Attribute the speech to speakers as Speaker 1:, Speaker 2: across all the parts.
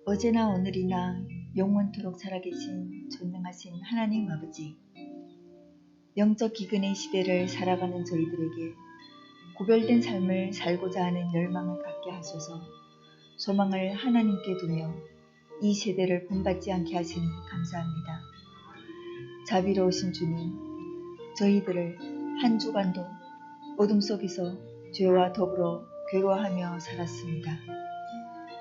Speaker 1: 어제나 오늘이나 영원토록 살아계신 전능하신 하나님 아버지, 영적 기근의 시대를 살아가는 저희들에게 구별된 삶을 살고자 하는 열망을 갖게 하셔서 소망을 하나님께 두며 이 세대를 본받지 않게 하시니 감사합니다. 자비로우신 주님, 저희들을 한 주간도 어둠 속에서 죄와 더불어 괴로워하며 살았습니다.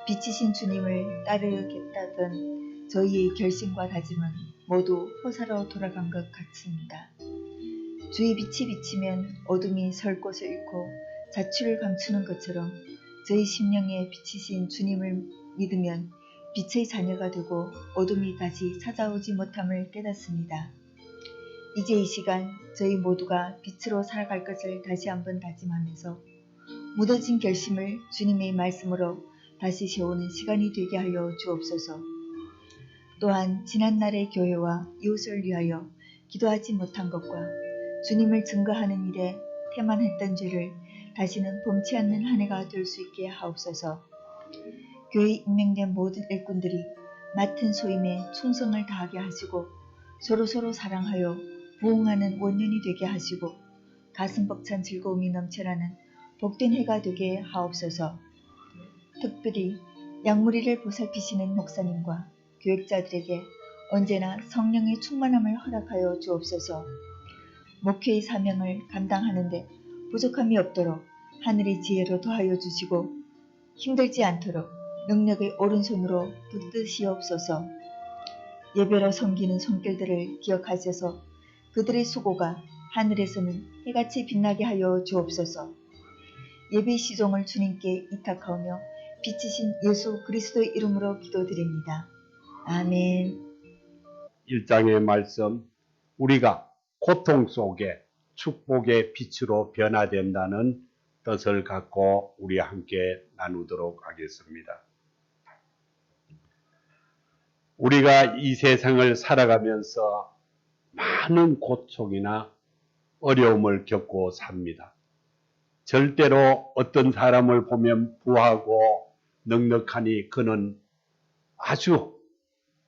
Speaker 1: 빛이신 주님을 따르겠다던 저희의 결심과 다짐은 모두 허사로 돌아간 것 같습니다. 주의 빛이 비치면 어둠이 설 곳을 잃고 자취를 감추는 것처럼 저희 심령에 비치신 주님을 믿으면 빛의 자녀가 되고 어둠이 다시 찾아오지 못함을 깨닫습니다. 이제 이 시간 저희 모두가 빛으로 살아갈 것을 다시 한번 다짐하면서 무뎌진 결심을 주님의 말씀으로 다시 세우는 시간이 되게 하여 주옵소서. 또한 지난날의 교회와 이웃을 위하여 기도하지 못한 것과 주님을 증거하는 일에 태만했던 죄를 다시는 범치 않는 한 해가 될 수 있게 하옵소서. 교회에 임명된 모든 일꾼들이 맡은 소임에 충성을 다하게 하시고 서로서로 사랑하여 부흥하는 원년이 되게 하시고 가슴 벅찬 즐거움이 넘쳐나는 복된 해가 되게 하옵소서. 특별히 양무리를 보살피시는 목사님과 교역자들에게 언제나 성령의 충만함을 허락하여 주옵소서. 목회의 사명을 감당하는데 부족함이 없도록 하늘의 지혜로 더하여 주시고 힘들지 않도록 능력의 오른손으로 붙드시옵소서. 예배로 섬기는 손길들을 기억하셔서 그들의 수고가 하늘에서는 해같이 빛나게 하여 주옵소서. 예배 시종을 주님께 이탁하며 빛이신 예수 그리스도의 이름으로 기도드립니다. 아멘.
Speaker 2: 1장의 말씀, 우리가 고통 속에 축복의 빛으로 변화된다는 뜻을 갖고 우리 함께 나누도록 하겠습니다. 우리가 이 세상을 살아가면서 많은 고통이나 어려움을 겪고 삽니다. 절대로 어떤 사람을 보면 부하고 넉넉하니 그는 아주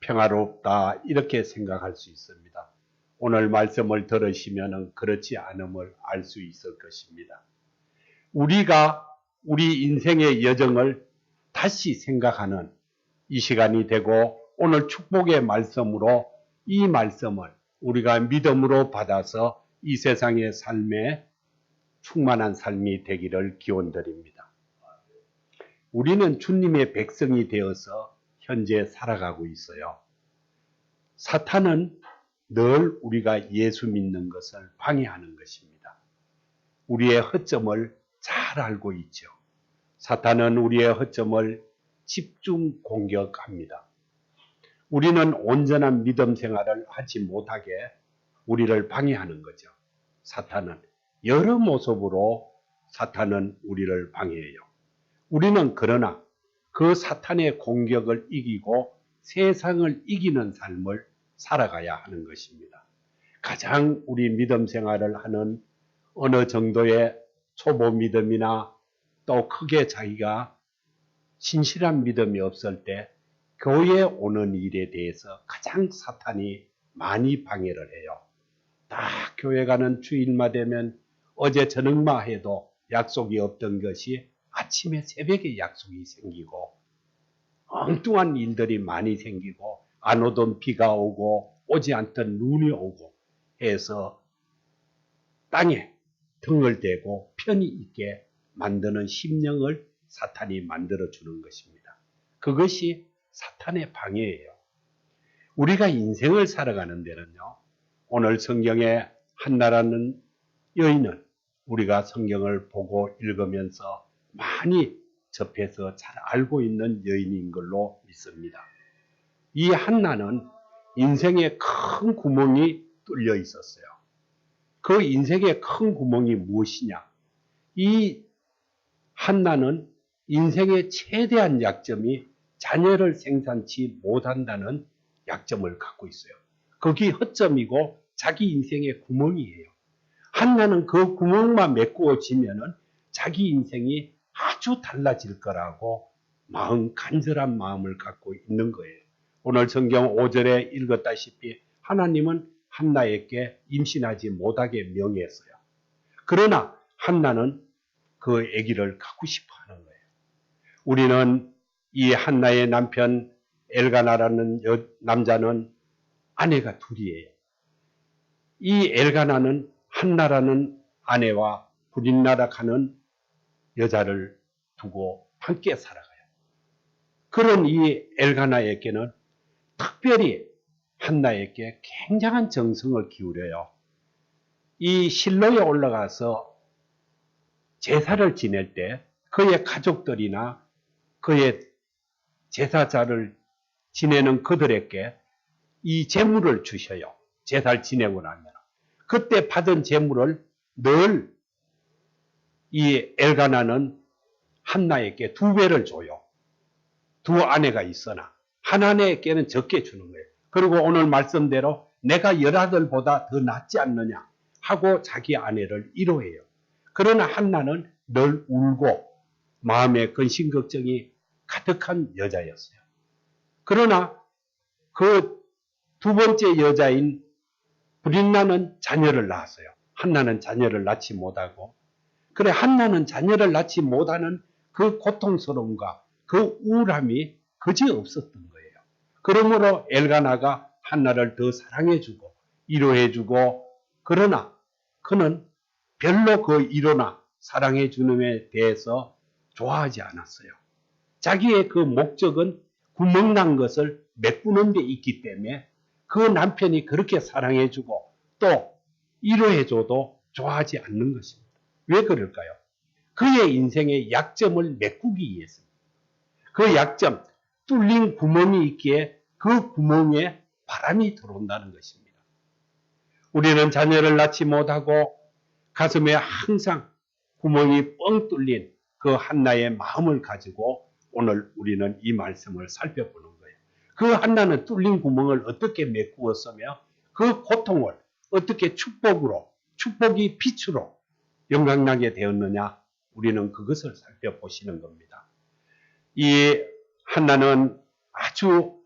Speaker 2: 평화롭다 이렇게 생각할 수 있습니다. 오늘 말씀을 들으시면 그렇지 않음을 알 수 있을 것입니다. 우리가 우리 인생의 여정을 다시 생각하는 이 시간이 되고 오늘 축복의 말씀으로 이 말씀을 우리가 믿음으로 받아서 이 세상의 삶에 충만한 삶이 되기를 기원드립니다. 우리는 주님의 백성이 되어서 현재 살아가고 있어요. 사탄은 늘 우리가 예수 믿는 것을 방해하는 것입니다. 우리의 허점을 잘 알고 있죠. 사탄은 우리의 허점을 집중 공격합니다. 우리는 온전한 믿음 생활을 하지 못하게 우리를 방해하는 거죠. 사탄은 여러 모습으로 사탄은 우리를 방해해요. 우리는 그러나 그 사탄의 공격을 이기고 세상을 이기는 삶을 살아가야 하는 것입니다. 가장 우리 믿음 생활을 하는 어느 정도의 초보 믿음이나 또 크게 자기가 신실한 믿음이 없을 때 교회에 오는 일에 대해서 가장 사탄이 많이 방해를 해요. 딱 교회 가는 주일마 되면 어제 저녁마 해도 약속이 없던 것이 아침에 새벽에 약속이 생기고 엉뚱한 일들이 많이 생기고 안 오던 비가 오고 오지 않던 눈이 오고 해서 땅에 등을 대고 편히 있게 만드는 심령을 사탄이 만들어주는 것입니다. 그것이 사탄의 방해예요. 우리가 인생을 살아가는 데는요. 오늘 성경에 한나라는 여인은 우리가 성경을 보고 읽으면서 많이 접해서 잘 알고 있는 여인인 걸로 믿습니다. 이 한나는 인생에 큰 구멍이 뚫려 있었어요. 그 인생의 큰 구멍이 무엇이냐? 이 한나는 인생의 최대한 약점이 자녀를 생산치 못한다는 약점을 갖고 있어요. 그게 허점이고 자기 인생의 구멍이에요. 한나는 그 구멍만 메꾸어지면은 자기 인생이 아주 달라질 거라고 마음, 간절한 마음을 갖고 있는 거예요. 오늘 성경 5절에 읽었다시피 하나님은 한나에게 임신하지 못하게 명했어요. 그러나 한나는 그 아기를 갖고 싶어 하는 거예요. 우리는 이 한나의 남편 엘가나라는 남자는 아내가 둘이에요. 이 엘가나는 한나라는 아내와 브릿나락하는 여자를 두고 함께 살아가요. 그런 이 엘가나에게는 특별히 한나에게 굉장한 정성을 기울여요. 이 실로에 올라가서 제사를 지낼 때 그의 가족들이나 그의 제사자를 지내는 그들에게 이 제물을 주셔요. 제사를 지내고 나면. 그때 받은 제물을 늘 이 엘가나는 한나에게 2배를 줘요. 두 아내가 있으나 한 아내에게는 적게 주는 거예요. 그리고 오늘 말씀대로 내가 18보다 더 낫지 않느냐 하고 자기 아내를 위로해요. 그러나 한나는 늘 울고 마음에 근심 걱정이 가득한 여자였어요. 그러나 그 두 번째 여자인 브릿나는 자녀를 낳았어요. 한나는 자녀를 낳지 못하고, 그래 한나는 자녀를 낳지 못하는 그 고통스러움과 그 우울함이 그지 없었던 거예요. 그러므로 엘가나가 한나를 더 사랑해주고 위로해주고, 그러나 그는 별로 그 위로나 사랑해주는 데 대해서 좋아하지 않았어요. 자기의 그 목적은 구멍난 것을 메꾸는 데 있기 때문에 그 남편이 그렇게 사랑해주고 또 위로해줘도 좋아하지 않는 것입니다. 왜 그럴까요? 그의 인생의 약점을 메꾸기 위해서입니다. 그 약점, 뚫린 구멍이 있기에 그 구멍에 바람이 들어온다는 것입니다. 우리는 자녀를 낳지 못하고 가슴에 항상 구멍이 뻥 뚫린 그 한나의 마음을 가지고 오늘 우리는 이 말씀을 살펴보는 거예요. 그 한나는 뚫린 구멍을 어떻게 메꾸었으며 그 고통을 어떻게 축복이 빛으로 영광나게 되었느냐, 우리는 그것을 살펴보시는 겁니다. 이 한나는 아주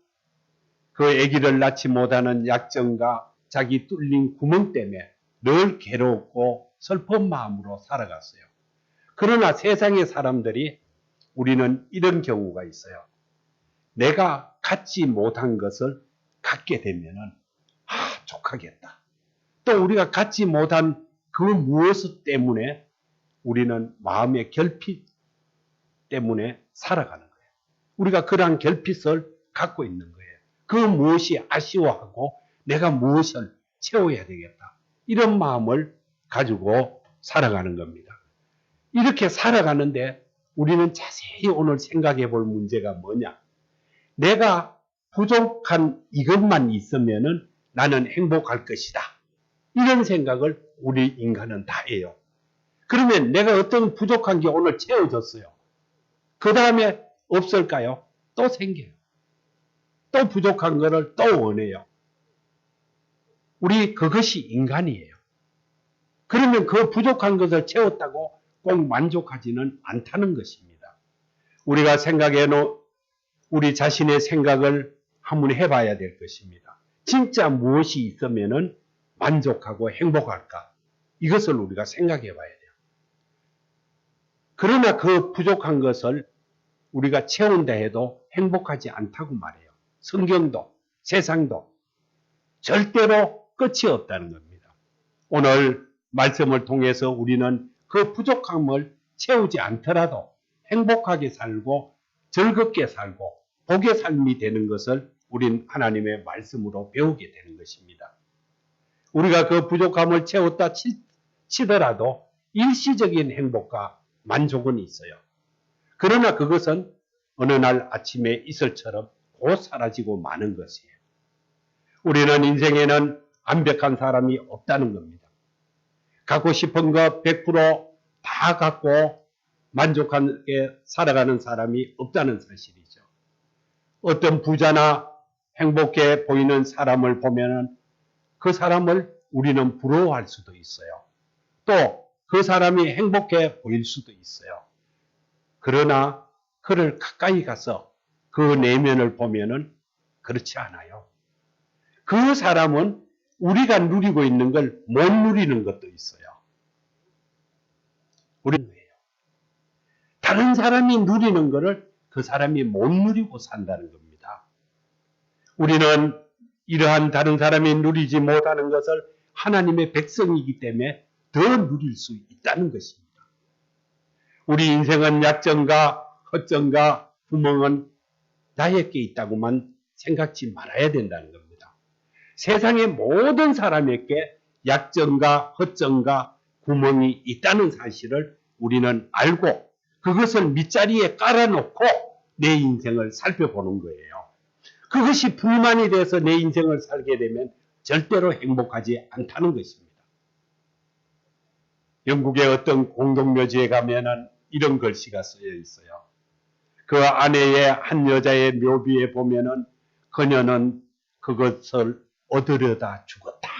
Speaker 2: 그 아기를 낳지 못하는 약점과 자기 뚫린 구멍 때문에 늘 괴롭고 슬픈 마음으로 살아갔어요. 그러나 세상의 사람들이, 우리는 이런 경우가 있어요. 내가 갖지 못한 것을 갖게 되면은 족하겠다. 또 우리가 갖지 못한 그 무엇 때문에 우리는 마음의 결핍 때문에 살아가는 거예요. 우리가 그러한 결핍을 갖고 있는 거예요. 그 무엇이 아쉬워하고 내가 무엇을 채워야 되겠다. 이런 마음을 가지고 살아가는 겁니다. 이렇게 살아가는데 우리는 자세히 오늘 생각해 볼 문제가 뭐냐? 내가 부족한 이것만 있으면은 나는 행복할 것이다. 이런 생각을 우리 인간은 다 해요. 그러면 내가 어떤 부족한 게 오늘 채워졌어요. 그 다음에 없을까요? 또 생겨요. 또 부족한 거를 또 원해요. 우리 그것이 인간이에요. 그러면 그 부족한 것을 채웠다고 꼭 만족하지는 않다는 것입니다. 우리가 우리 자신의 생각을 한번 해봐야 될 것입니다. 진짜 무엇이 있으면은 만족하고 행복할까? 이것을 우리가 생각해 봐야 돼요. 그러나 그 부족한 것을 우리가 채운다 해도 행복하지 않다고 말해요. 성경도 세상도 절대로 끝이 없다는 겁니다. 오늘 말씀을 통해서 우리는 그 부족함을 채우지 않더라도 행복하게 살고 즐겁게 살고 복의 삶이 되는 것을 우린 하나님의 말씀으로 배우게 되는 것입니다. 우리가 그 부족함을 채웠다 치더라도 일시적인 행복과 만족은 있어요. 그러나 그것은 어느 날 아침에 이슬처럼 곧 사라지고 마는 것이에요. 우리는 인생에는 완벽한 사람이 없다는 겁니다. 갖고 싶은 거 100% 갖고 만족하게 살아가는 사람이 없다는 사실이죠. 어떤 부자나 행복해 보이는 사람을 보면은 그 사람을 우리는 부러워할 수도 있어요. 또 그 사람이 행복해 보일 수도 있어요. 그러나 그를 가까이 가서 그 내면을 보면은 그렇지 않아요. 그 사람은 우리가 누리고 있는 걸 못 누리는 것도 있어요. 우리는 왜요? 다른 사람이 누리는 것을 그 사람이 못 누리고 산다는 겁니다. 우리는 이러한 다른 사람이 누리지 못하는 것을 하나님의 백성이기 때문에 더 누릴 수 있다는 것입니다. 우리 인생은 약점과 허점과 구멍은 나에게 있다고만 생각지 말아야 된다는 겁니다. 세상의 모든 사람에게 약점과 허점과 구멍이 있다는 사실을 우리는 알고 그것을 밑자리에 깔아놓고 내 인생을 살펴보는 거예요. 그것이 불만이 돼서 내 인생을 살게 되면 절대로 행복하지 않다는 것입니다. 영국의 어떤 공동묘지에 가면은 이런 글씨가 쓰여 있어요. 그 아내의 한 여자의 묘비에 보면은 그녀는 그것을 얻으려다 죽었다.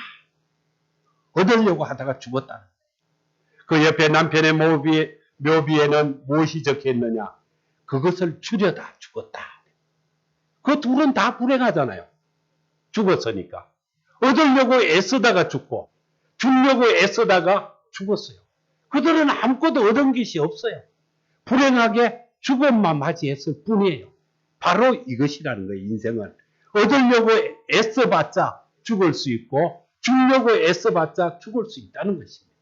Speaker 2: 얻으려고 하다가 죽었다. 그 옆에 남편의 묘비에는 무엇이 적혀 있느냐? 그것을 주려다 죽었다. 그 둘은 다 불행하잖아요. 죽었으니까. 얻으려고 애쓰다가 죽고 주려고 애쓰다가 죽었어요. 그들은 아무것도 얻은 것이 없어요. 불행하게 죽음만 맞이했을 뿐이에요. 바로 이것이라는 거예요. 인생은. 얻으려고 애써봤자 죽을 수 있고 주려고 애써봤자 죽을 수 있다는 것입니다.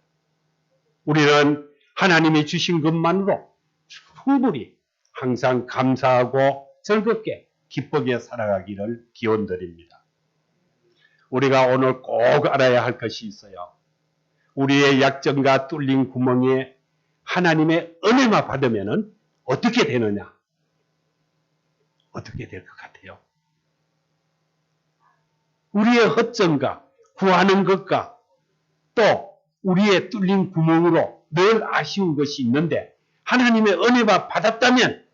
Speaker 2: 우리는 하나님이 주신 것만으로 충분히 항상 감사하고 즐겁게 기쁘게 살아가기를 기원드립니다. 우리가 오늘 꼭 알아야 할 것이 있어요. 우리의 약점과 뚫린 구멍에 하나님의 은혜만 받으면 어떻게 되느냐? 어떻게 될 것 같아요? 우리의 허점과 구하는 것과 또 우리의 뚫린 구멍으로 늘 아쉬운 것이 있는데 하나님의 은혜만 받았다면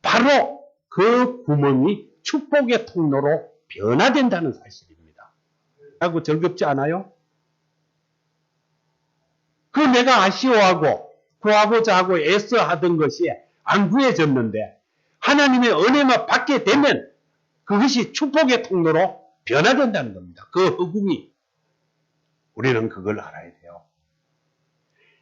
Speaker 2: 바로 그 구멍이 축복의 통로로 변화된다는 사실입니다. 하고 즐겁지 않아요? 그 내가 아쉬워하고 구하고자 하고 애써 하던 것이 안 구해졌는데 하나님의 은혜만 받게 되면 그것이 축복의 통로로 변화된다는 겁니다. 그 허공이. 우리는 그걸 알아야 돼요.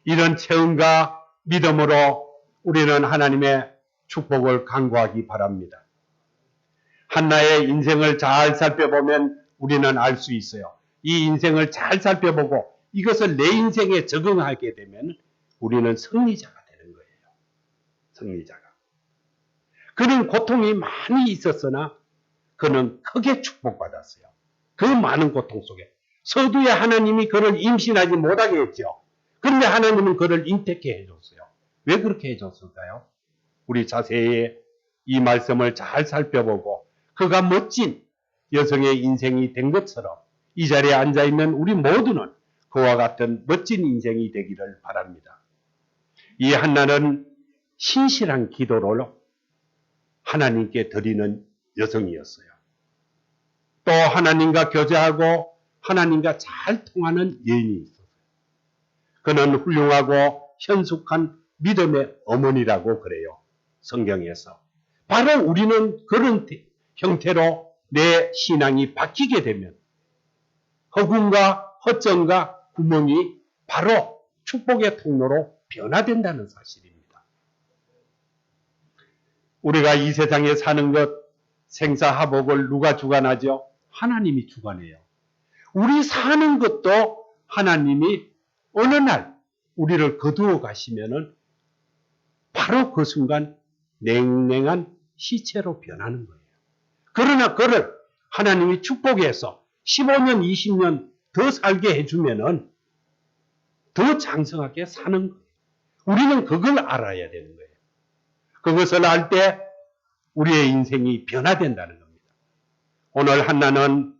Speaker 2: 이런 체험과 믿음으로 우리는 하나님의 축복을 간구하기 바랍니다. 한나의 인생을 잘 살펴보면 우리는 알 수 있어요. 이 인생을 잘 살펴보고 이것을 내 인생에 적응하게 되면 우리는 승리자가 되는 거예요. 승리자가. 그는 고통이 많이 있었으나 그는 크게 축복받았어요. 그 많은 고통 속에. 서두에 하나님이 그를 임신하지 못하게 했죠. 그런데 하나님은 그를 잉태케 해줬어요. 왜 그렇게 해줬을까요? 우리 자세히 이 말씀을 잘 살펴보고 그가 멋진 여성의 인생이 된 것처럼 이 자리에 앉아있는 우리 모두는 그와 같은 멋진 인생이 되기를 바랍니다. 이 한나는 신실한 기도로 하나님께 드리는 여성이었어요. 또 하나님과 교제하고 하나님과 잘 통하는 여인이 있었어요. 그는 훌륭하고 현숙한 믿음의 어머니라고 그래요. 성경에서. 바로 우리는 그런 형태로 내 신앙이 바뀌게 되면 허군과 허점과 구멍이 바로 축복의 통로로 변화된다는 사실입니다. 우리가 이 세상에 사는 것 생사화복을 누가 주관하죠? 하나님이 주관해요. 우리 사는 것도 하나님이 어느 날 우리를 거두어 가시면은 바로 그 순간 냉랭한 시체로 변하는 거예요. 그러나 그를 하나님이 축복해서 15년, 20년 더 살게 해주면은 더 장성하게 사는 거예요. 우리는 그걸 알아야 되는 거예요. 그것을 알 때 우리의 인생이 변화된다는 겁니다. 오늘 한나는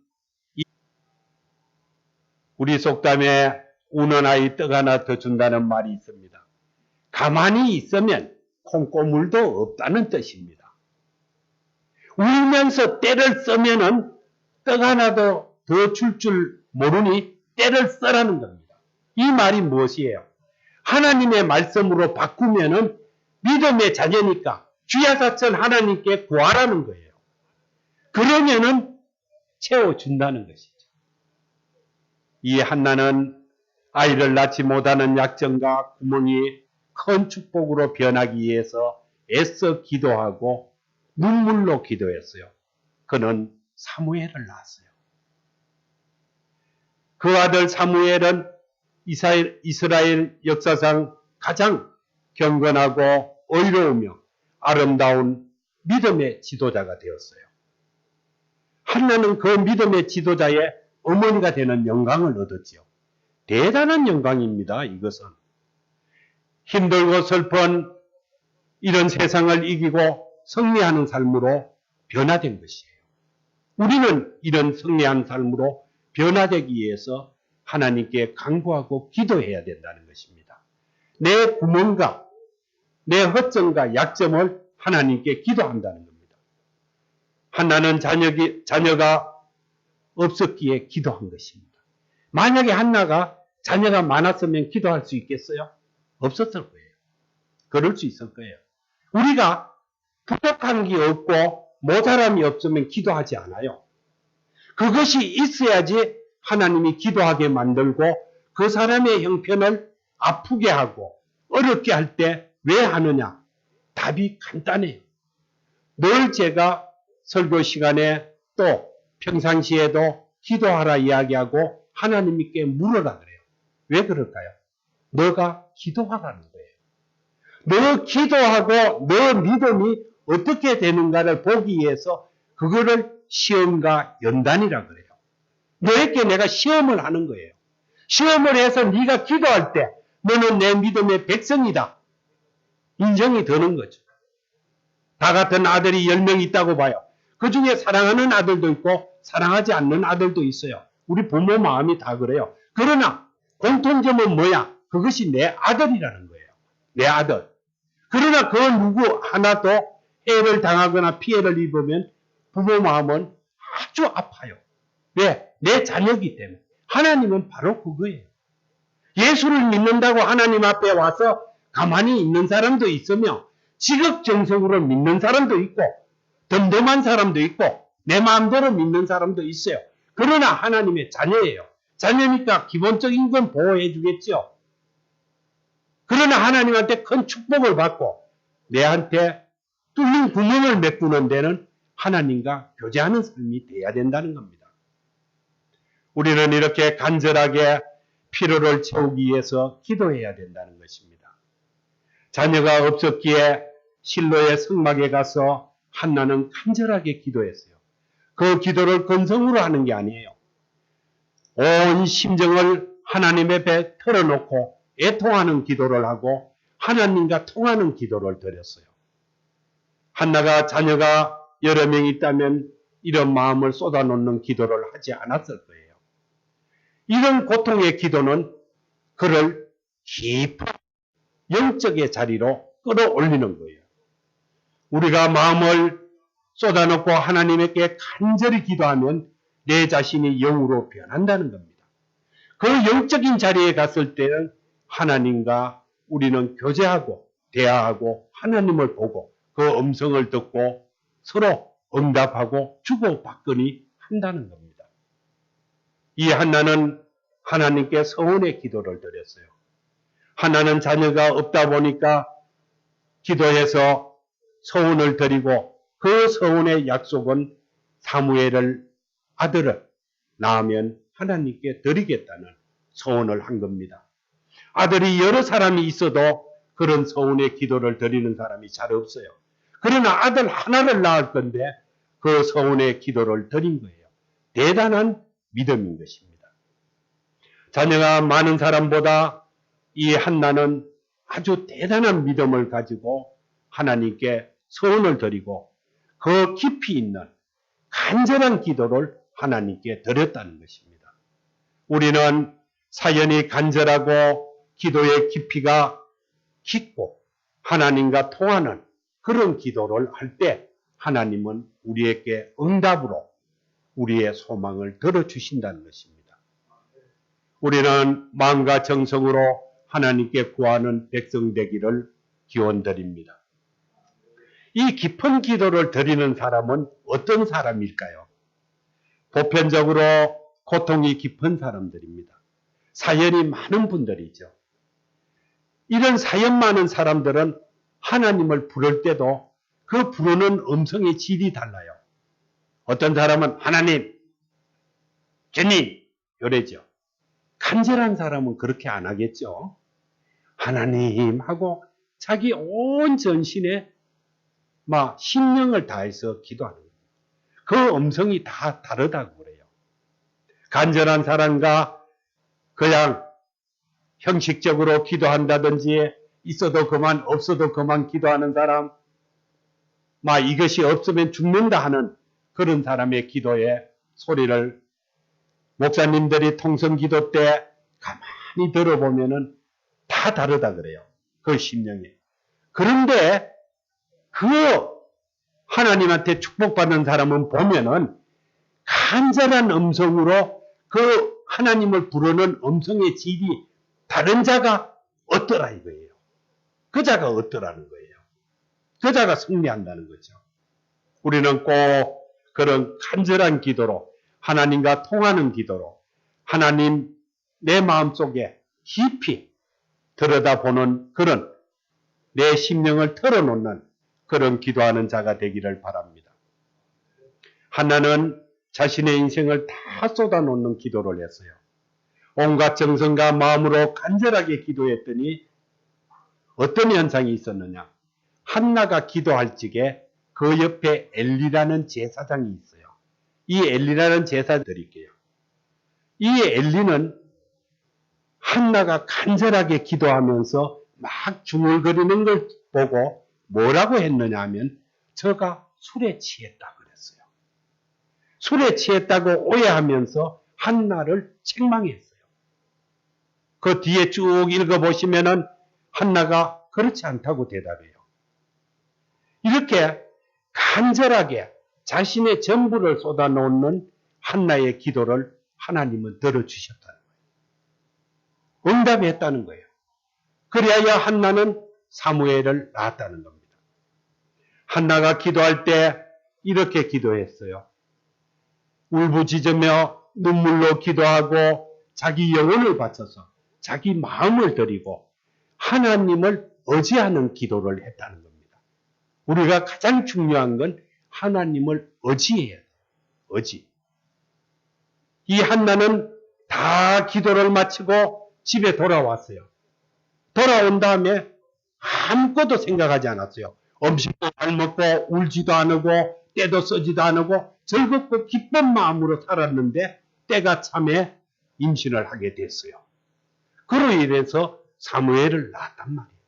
Speaker 2: 우리 속담에 우는 아이 떡 하나 더 준다는 말이 있습니다. 가만히 있으면 콩고물도 없다는 뜻입니다. 울면서 때를 쓰면은 떡 하나도 더 줄 모르니 때를 써라는 겁니다. 이 말이 무엇이에요? 하나님의 말씀으로 바꾸면은 믿음의 자녀니까 주야 사천 하나님께 구하라는 거예요. 그러면은 채워준다는 것이죠. 이 한나는 아이를 낳지 못하는 약점과 구멍이 큰 축복으로 변하기 위해서 애써 기도하고 눈물로 기도했어요. 그는 사무엘을 낳았어요. 그 아들 사무엘은 이스라엘 역사상 가장 경건하고 의로우며 아름다운 믿음의 지도자가 되었어요. 한나는 그 믿음의 지도자의 어머니가 되는 영광을 얻었지요. 대단한 영광입니다. 이것은 힘들고 슬픈 이런 세상을 이기고 승리하는 삶으로 변화된 것이에요. 우리는 이런 승리한 삶으로 변화되기 위해서 하나님께 간구하고 기도해야 된다는 것입니다. 내 구멍과 내 허점과 약점을 하나님께 기도한다는 겁니다. 한나는 자녀가 없었기에 기도한 것입니다. 만약에 한나가 자녀가 많았으면 기도할 수 있겠어요? 없었을 거예요. 그럴 수 있을 거예요. 우리가 부족한 게 없고 모자람이 없으면 기도하지 않아요. 그것이 있어야지 하나님이 기도하게 만들고 그 사람의 형편을 아프게 하고 어렵게 할 때 왜 하느냐? 답이 간단해요. 늘 제가 설교 시간에 또 평상시에도 기도하라 이야기하고 하나님께 물어라 그래요. 왜 그럴까요? 너가 기도하라는 거예요. 너 기도하고 너 믿음이 어떻게 되는가를 보기 위해서 그거를 시험과 연단이라 그래요. 너에게 내가 시험을 하는 거예요. 시험을 해서 네가 기도할 때 너는 내 믿음의 백성이다. 인정이 되는 거죠. 다 같은 아들이 10명 있다고 봐요. 그 중에 사랑하는 아들도 있고 사랑하지 않는 아들도 있어요. 우리 부모 마음이 다 그래요. 그러나 공통점은 뭐야? 그것이 내 아들이라는 거예요. 내 아들. 그러나 그 누구 하나도 해를 당하거나 피해를 입으면 부모 마음은 아주 아파요. 왜? 내 자녀이기 때문에. 하나님은 바로 그거예요. 예수를 믿는다고 하나님 앞에 와서 가만히 있는 사람도 있으며 지극정성으로 믿는 사람도 있고 덤덤한 사람도 있고 내 마음대로 믿는 사람도 있어요. 그러나 하나님의 자녀예요. 자녀니까 기본적인 건 보호해 주겠죠. 그러나 하나님한테 큰 축복을 받고 내한테 뚫린 구멍을 메꾸는 데는 하나님과 교제하는 삶이 돼야 된다는 겁니다. 우리는 이렇게 간절하게 필요를 채우기 위해서 기도해야 된다는 것입니다. 자녀가 없었기에 실로의 성막에 가서 한나는 간절하게 기도했어요. 그 기도를 건성으로 하는 게 아니에요. 온 심정을 하나님 앞에 털어놓고 애통하는 기도를 하고 하나님과 통하는 기도를 드렸어요. 한나가 자녀가 여러 명 있다면 이런 마음을 쏟아놓는 기도를 하지 않았을 거예요. 이런 고통의 기도는 그를 깊은 영적의 자리로 끌어올리는 거예요. 우리가 마음을 쏟아놓고 하나님께 간절히 기도하면 내 자신이 영으로 변한다는 겁니다. 그 영적인 자리에 갔을 때는 하나님과 우리는 교제하고 대화하고 하나님을 보고 그 음성을 듣고 서로 응답하고 주고받거니 한다는 겁니다. 이 한나는 하나님께 서원의 기도를 드렸어요. 한나는 자녀가 없다 보니까 기도해서 서원을 드리고 그 서원의 약속은 사무엘을 아들을 낳으면 하나님께 드리겠다는 서원을 한 겁니다. 아들이 여러 사람이 있어도 그런 서원의 기도를 드리는 사람이 잘 없어요. 그러나 아들 하나를 낳을 건데 그 서원의 기도를 드린 거예요. 대단한 믿음인 것입니다. 자녀가 많은 사람보다 이 한나는 아주 대단한 믿음을 가지고 하나님께 서원을 드리고 그 깊이 있는 간절한 기도를 하나님께 드렸다는 것입니다. 우리는 사연이 간절하고 기도의 깊이가 깊고 하나님과 통하는 그런 기도를 할 때 하나님은 우리에게 응답으로 우리의 소망을 들어주신다는 것입니다. 우리는 마음과 정성으로 하나님께 구하는 백성 되기를 기원 드립니다. 이 깊은 기도를 드리는 사람은 어떤 사람일까요? 보편적으로 고통이 깊은 사람들입니다. 사연이 많은 분들이죠. 이런 사연 많은 사람들은 하나님을 부를 때도 그 부르는 음성의 질이 달라요. 어떤 사람은 하나님, 주님 이러죠. 간절한 사람은 그렇게 안 하겠죠. 하나님 하고 자기 온 전신에 막 심령을 다해서 기도하는 거예요. 그 음성이 다 다르다고 그래요. 간절한 사람과 그냥 형식적으로 기도한다든지 있어도 그만 없어도 그만 기도하는 사람, 막 이것이 없으면 죽는다 하는 그런 사람의 기도의 소리를 목사님들이 통성기도 때 가만히 들어보면은 다 다르다 그래요. 그 심령이. 그런데 그 하나님한테 축복받는 사람은 보면은 간절한 음성으로 그 하나님을 부르는 음성의 질이 다른 자가 어떠라 이거예요. 그 자가 어떠라는 거예요. 그 자가 승리한다는 거죠. 우리는 꼭 그런 간절한 기도로 하나님과 통하는 기도로 하나님 내 마음속에 깊이 들여다보는 그런 내 심령을 털어놓는 그런 기도하는 자가 되기를 바랍니다. 한나는 자신의 인생을 다 쏟아놓는 기도를 했어요. 온갖 정성과 마음으로 간절하게 기도했더니 어떤 현상이 있었느냐. 한나가 기도할 적에 그 옆에 엘리라는 제사장이 있어요. 이 엘리라는 제사 드릴게요. 이 엘리는 한나가 간절하게 기도하면서 막 중얼거리는 걸 보고 뭐라고 했느냐 하면 저가 술에 취했다 그랬어요. 술에 취했다고 오해하면서 한나를 책망했어요. 그 뒤에 쭉 읽어보시면은 한나가 그렇지 않다고 대답해요. 이렇게 간절하게 자신의 전부를 쏟아놓는 한나의 기도를 하나님은 들어주셨다는 거예요. 응답했다는 거예요. 그래야 한나는 사무엘을 낳았다는 겁니다. 한나가 기도할 때 이렇게 기도했어요. 울부짖으며 눈물로 기도하고 자기 영혼을 바쳐서 자기 마음을 드리고 하나님을 의지하는 기도를 했다는 겁니다. 우리가 가장 중요한 건 하나님을 의지해야 돼요. 의지. 이 한나는 다 기도를 마치고 집에 돌아왔어요. 돌아온 다음에 아무것도 생각하지 않았어요. 음식도 잘 먹고 울지도 않고 때도 쓰지도 않고 즐겁고 기쁜 마음으로 살았는데 때가 참에 임신을 하게 됐어요. 그로 인해서 사무엘을 낳았단 말이에요.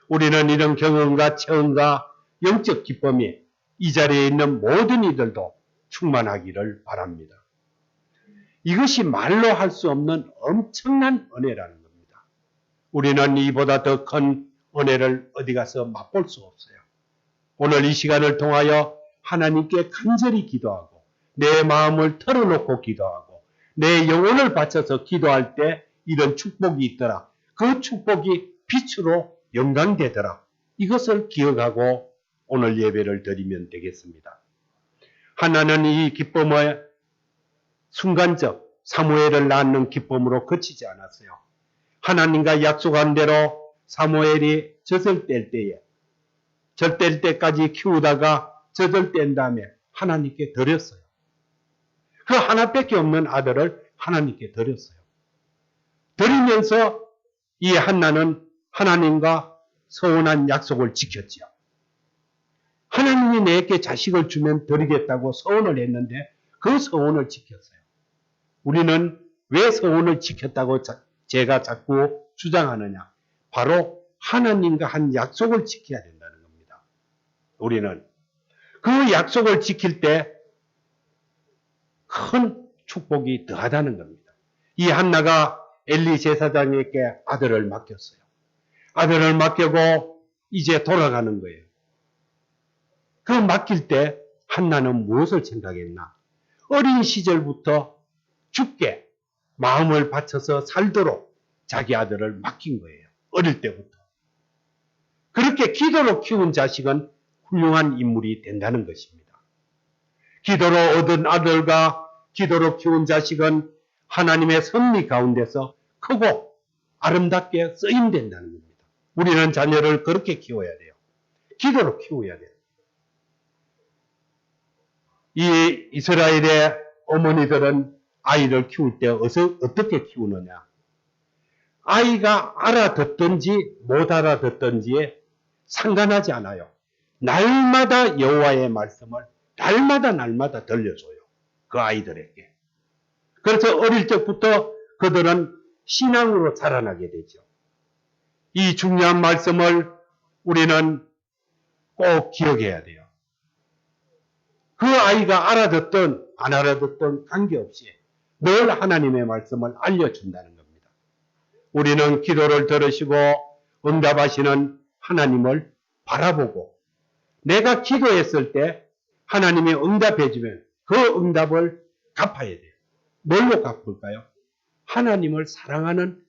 Speaker 2: 우리는 이런 경험과 체험과 영적 기쁨이 이 자리에 있는 모든 이들도 충만하기를 바랍니다. 이것이 말로 할 수 없는 엄청난 은혜라는 겁니다. 우리는 이보다 더 큰 은혜를 어디 가서 맛볼 수 없어요. 오늘 이 시간을 통하여 하나님께 간절히 기도하고 내 마음을 털어놓고 기도하고 내 영혼을 바쳐서 기도할 때 이런 축복이 있더라. 그 축복이 빛으로 영광되더라. 이것을 기억하고 오늘 예배를 드리면 되겠습니다. 하나는 이 기쁨의 순간적 사무엘을 낳는 기쁨으로 그치지 않았어요. 하나님과 약속한 대로 사무엘이 젖을 뗄 때에 젖뗄 때까지 키우다가 젖을 뗀 다음에 하나님께 드렸어요. 그 하나밖에 없는 아들을 하나님께 드렸어요. 드리면서 이 한나는 하나님과 서운한 약속을 지켰지요. 하나님이 내게 자식을 주면 드리겠다고 서원을 했는데 그 서원을 지켰어요. 우리는 왜 서원을 지켰다고 제가 자꾸 주장하느냐? 바로 하나님과 한 약속을 지켜야 된다는 겁니다. 우리는 그 약속을 지킬 때 큰 축복이 더하다는 겁니다. 이 한나가 엘리 제사장에게 아들을 맡겼어요. 아들을 맡기고 이제 돌아가는 거예요. 그 맡길 때 한나는 무엇을 생각했나? 어린 시절부터 죽게 마음을 바쳐서 살도록 자기 아들을 맡긴 거예요. 어릴 때부터. 그렇게 기도로 키운 자식은 훌륭한 인물이 된다는 것입니다. 기도로 얻은 아들과 기도로 키운 자식은 하나님의 섭리 가운데서 크고 아름답게 쓰임된다는 겁니다. 우리는 자녀를 그렇게 키워야 돼요. 기도로 키워야 돼요. 이 이스라엘의 어머니들은 아이를 키울 때 어떻게 키우느냐? 아이가 알아듣든지 못 알아듣든지에 상관하지 않아요. 날마다 여호와의 말씀을 날마다 들려줘요. 그 아이들에게. 그래서 어릴 적부터 그들은 신앙으로 자라나게 되죠. 이 중요한 말씀을 우리는 꼭 기억해야 돼요. 그 아이가 알아듣든 안 알아듣든 관계없이 늘 하나님의 말씀을 알려준다는 겁니다. 우리는 기도를 들으시고 응답하시는 하나님을 바라보고 내가 기도했을 때 하나님이 응답해주면 그 응답을 갚아야 돼요. 뭘로 갚을까요? 하나님을 사랑하는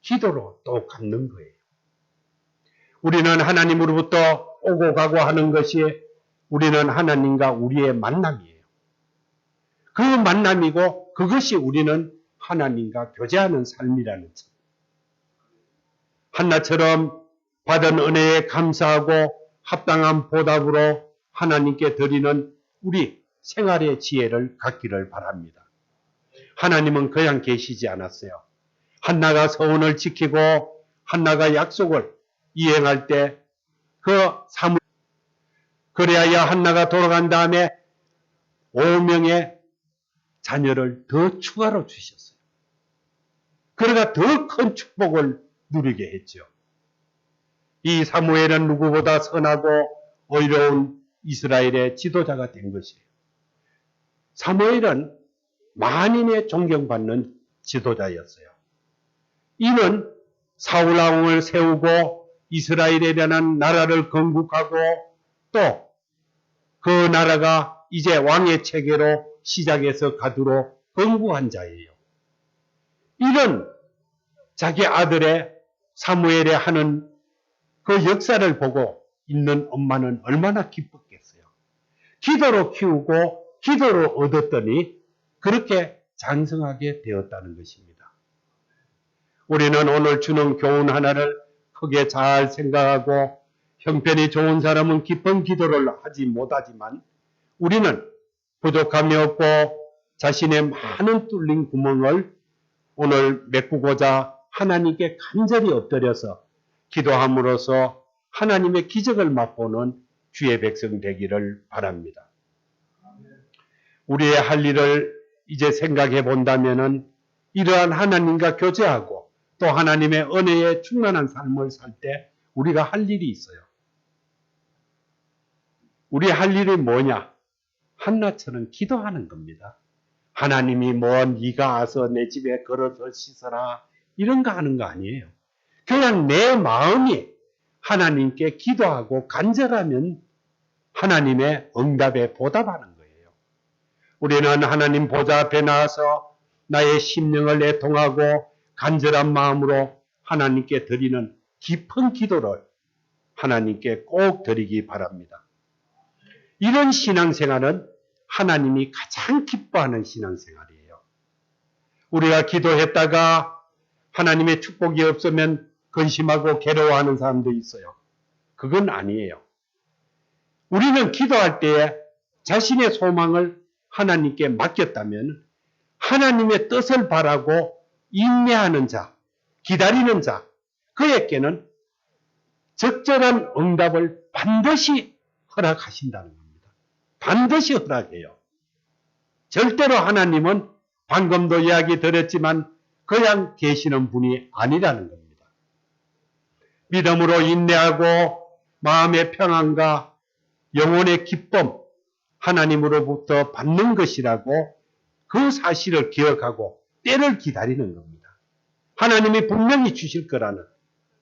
Speaker 2: 기도로 또 갚는 거예요. 우리는 하나님으로부터 오고 가고 하는 것이 우리는 하나님과 우리의 만남이에요. 그 만남이고 그것이 우리는 하나님과 교제하는 삶이라는 점. 한나처럼 받은 은혜에 감사하고 합당한 보답으로 하나님께 드리는 우리 생활의 지혜를 갖기를 바랍니다. 하나님은 그냥 계시지 않았어요. 한나가 서원을 지키고 한나가 약속을 이행할 때 그 사물 그래야 한나가 돌아간 다음에 5명의 자녀를 더 추가로 주셨어요. 그러가 더 큰 축복을 누리게 했죠. 이 사무엘은 누구보다 선하고 의로운 이스라엘의 지도자가 된 것이에요. 사무엘은 만인의 존경받는 지도자였어요. 이는 사울 왕을 세우고 이스라엘이라는 나라를 건국하고 또 그 나라가 이제 왕의 체계로 시작해서 가도록 건국한 자예요. 이런 자기 아들의 사무엘의 하는 그 역사를 보고 있는 엄마는 얼마나 기뻤겠어요. 기도로 키우고 기도로 얻었더니 그렇게 장성하게 되었다는 것입니다. 우리는 오늘 주는 교훈 하나를 크게 잘 생각하고 형편이 좋은 사람은 깊은 기도를 하지 못하지만 우리는 부족함이 없고 자신의 많은 뚫린 구멍을 오늘 메꾸고자 하나님께 간절히 엎드려서 기도함으로써 하나님의 기적을 맛보는 주의 백성 되기를 바랍니다. 우리의 할 일을 이제 생각해 본다면은 이러한 하나님과 교제하고 또 하나님의 은혜에 충만한 삶을 살 때 우리가 할 일이 있어요. 우리 할 일이 뭐냐? 한나처럼 기도하는 겁니다. 하나님이 뭐 네가 와서 내 집에 그릇을 씻어라 이런 거 하는 거 아니에요. 그냥 내 마음이 하나님께 기도하고 간절하면 하나님의 응답에 보답하는 거예요. 우리는 하나님 보좌 앞에 나와서 나의 심령을 애통하고 간절한 마음으로 하나님께 드리는 깊은 기도를 하나님께 꼭 드리기 바랍니다. 이런 신앙생활은 하나님이 가장 기뻐하는 신앙생활이에요. 우리가 기도했다가 하나님의 축복이 없으면 근심하고 괴로워하는 사람도 있어요. 그건 아니에요. 우리는 기도할 때에 자신의 소망을 하나님께 맡겼다면 하나님의 뜻을 바라고 인내하는 자, 기다리는 자, 그에게는 적절한 응답을 반드시 허락하신다는 겁니다. 반드시 허락해요. 절대로 하나님은 방금도 이야기 드렸지만 그냥 계시는 분이 아니라는 겁니다. 믿음으로 인내하고 마음의 평안과 영혼의 기쁨, 하나님으로부터 받는 것이라고 그 사실을 기억하고 때를 기다리는 겁니다. 하나님이 분명히 주실 거라는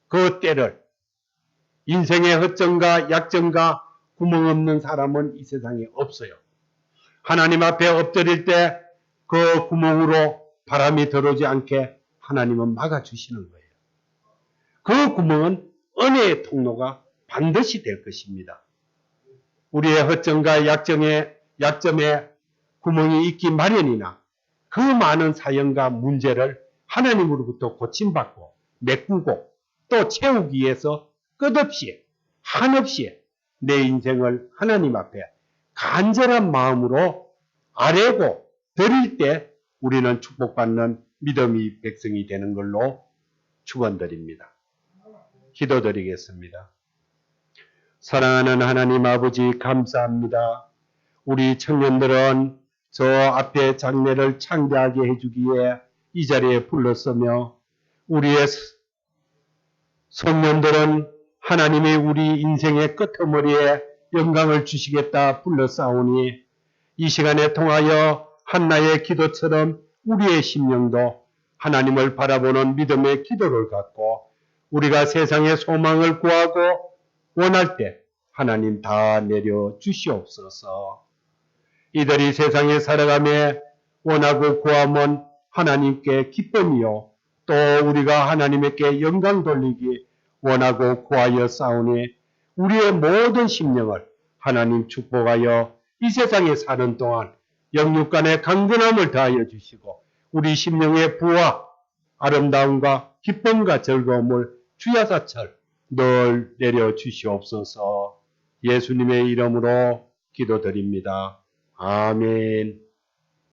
Speaker 2: 그 때를. 인생의 허점과 약점과 구멍 없는 사람은 이 세상에 없어요. 하나님 앞에 엎드릴 때 그 구멍으로 바람이 들어오지 않게 하나님은 막아주시는 거예요. 그 구멍은 은혜의 통로가 반드시 될 것입니다. 우리의 허점과 약점에 구멍이 있기 마련이나 그 많은 사연과 문제를 하나님으로부터 고침받고 메꾸고 또 채우기 위해서 끝없이 한없이 내 인생을 하나님 앞에 간절한 마음으로 아뢰고 드릴 때 우리는 축복받는 믿음의 백성이 되는 걸로 축원드립니다. 기도드리겠습니다. 사랑하는 하나님 아버지 감사합니다. 우리 청년들은 저 앞에 장례를 창대하게 해주기에 이 자리에 불렀으며 우리의 청년들은 하나님이 우리 인생의 끄트머리에 영광을 주시겠다 불러싸우니 이 시간에 통하여 한나의 기도처럼 우리의 심령도 하나님을 바라보는 믿음의 기도를 갖고 우리가 세상의 소망을 구하고 원할 때 하나님 다 내려 주시옵소서. 이들이 세상에 살아가며 원하고 구함은 하나님께 기쁨이요 또 우리가 하나님께 영광 돌리기 원하고 구하여 싸우니 우리의 모든 심령을 하나님 축복하여 이 세상에 사는 동안 영육간의 강건함을 다하여 주시고 우리 심령의 부와 아름다움과 기쁨과 즐거움을 주야사철 늘 내려 주시옵소서. 예수님의 이름으로 기도드립니다. 아멘.